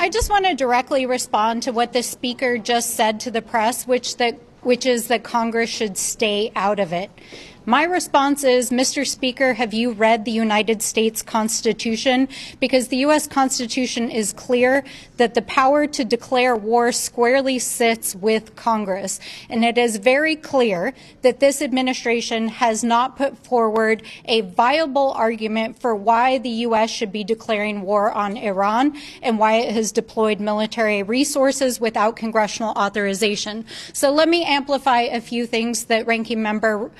I just want to directly respond to what the speaker just said to the press, which is that Congress should stay out of it. My response is, Mr. Speaker, have you read the United States Constitution? Because the U.S. Constitution is clear that the power to declare war squarely sits with Congress. And it is very clear that this administration has not put forward a viable argument for why the U.S. should be declaring war on Iran and why it has deployed military resources without congressional authorization. So let me amplify a few things that Ranking Member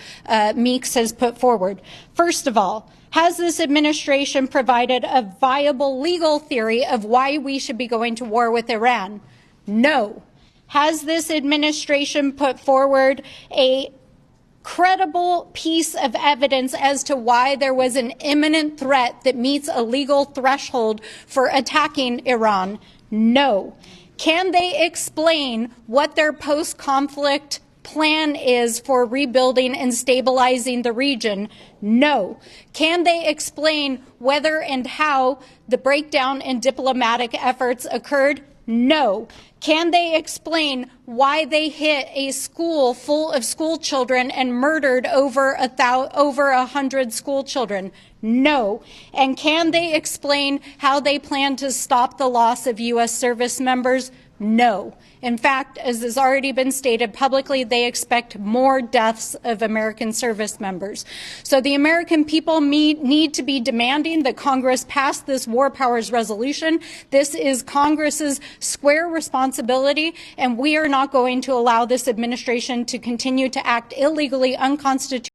Meeks has put forward. First of all, has this administration provided a viable legal theory of why we should be going to war with Iran? No. Has this administration put forward a credible piece of evidence as to why there was an imminent threat that meets a legal threshold for attacking Iran? No. Can they explain what their post-conflict plan is for rebuilding and stabilizing the region? No. Can they explain whether and how the breakdown in diplomatic efforts occurred? No. Can they explain why they hit a school full of school children and murdered over 100 school children? No. And can they explain how they plan to stop the loss of U.S. service members? No. In fact, as has already been stated publicly, they expect more deaths of American service members. So the American people need to be demanding that Congress pass this war powers resolution. This is Congress's square responsibility, and we are not going to allow this administration to continue to act illegally, unconstitutionally,